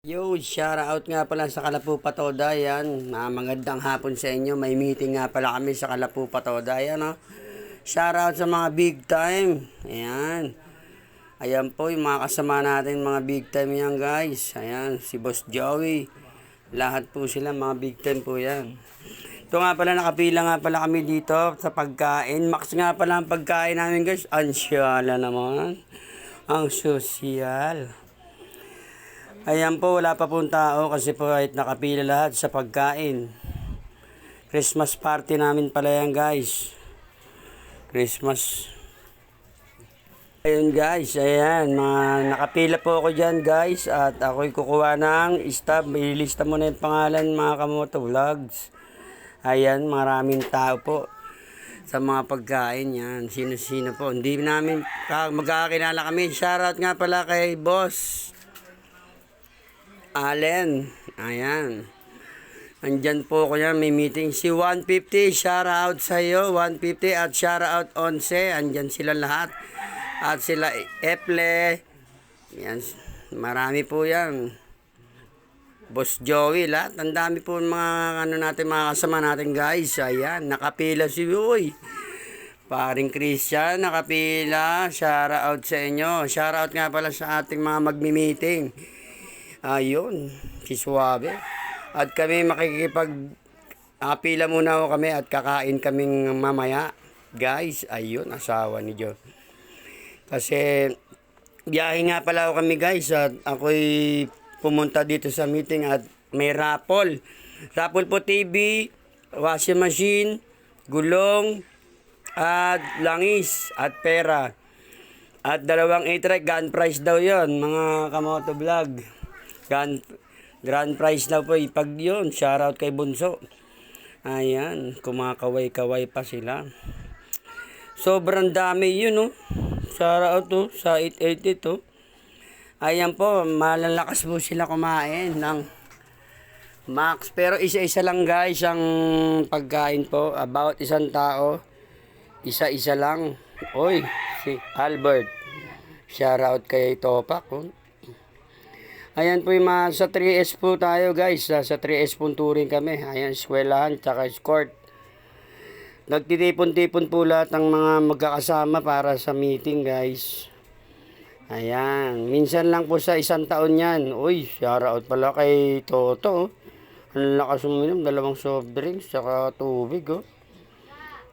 Yo, shout out nga pala sa Kalapu Patoda, yan. Magandang hapon sa inyo. May meeting nga pala kami sa Kalapu Patoda, yan o. Shout out sa mga big time. Ayan. Ayan po yung mga kasama natin, mga big time yan guys. Ayan, si Boss Joey. Lahat po sila, mga big time po yan. Ito nga pala, nakapila nga pala kami dito sa pagkain. Max nga pala ang pagkain namin guys. Ansyala naman. Ang sosyal. Ayan po, wala pa pong tao kasi po kahit nakapila lahat sa pagkain. Christmas party namin pala yan guys. Christmas. Ayun guys, ayan, nakapila po ako dyan guys. At ako'y kukuha ng stop. Ililista mo na yung pangalan mga kamoto vlogs. Ayan, maraming tao po sa mga pagkain yan. Sino-sino po. Hindi namin magkakakilala kami. Shoutout nga pala kay Boss Allen. Ayan. Andyan po ako yan. May meeting si 150. Shoutout sa iyo. 150 at shoutout 11. Andyan sila lahat. At sila Eple. Yan. Marami po yan. Boss Joey. Lahat. Ang dami po mga mga kasama natin guys. Ayan. Nakapila si Uy. Paring Christian. Nakapila. Shoutout sa inyo. Shoutout nga pala sa ating mga magmi-meeting. Ayun, si Suave. At kami pila muna ako kami at kakain kaming mamaya. Guys, ayun, asawa ni Joe. Kasi, biyahe nga pala ako kami guys. At ako'y pumunta dito sa meeting at may raffle. Raffle po TV, washing machine, gulong, at langis, at pera. At 2 e-trike, gun prize daw yon mga kamoto vlog. Grand prize daw po. Pag yun, shoutout kay Bunso. Ayan, kumakaway-kaway pa sila. Sobrang dami yun, no? Shoutout to sa 880 to. Ayan po, malalakas po sila kumain ng max. Pero isa-isa lang guys ang pagkain po. About isang tao. Isa-isa lang. Oy, si Albert. Shoutout kay Topak. Oh. Ayan po yung sa 3S po tayo guys. Sa 3S po touring kami. Ayan, eskwelahan, tsaka escort. Nagtitipon-tipon po lahat ng mga magkakasama para sa meeting guys. Ayan, minsan lang po sa isang taon yan. Uy, shoutout pala kay Toto. Ang lakas uminom, 2 soft drinks, tsaka tubig. Oh.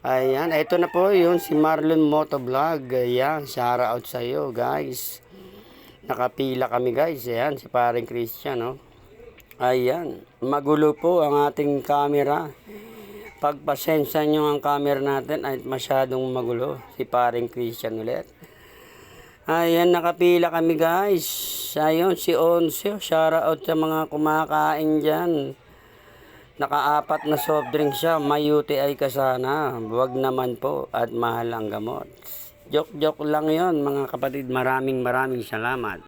Ayan, ito na po yun, si Marlon Motovlog. Ayan, shoutout sa iyo guys. Nakapila kami guys. Ayan, si paring Christian. Oh. Ayan, magulo po ang ating camera. Pagpasensya nyo ang camera natin ay masyadong magulo. Si paring Christian ulit. Ayan, nakapila kami guys. Ayun, si Onse. Shoutout sa mga kumakain dyan. Naka-4 na soft drink siya. May UTI ka sana. Huwag naman po. At mahal ang gamot. Joke lang yon mga kapatid. Maraming salamat.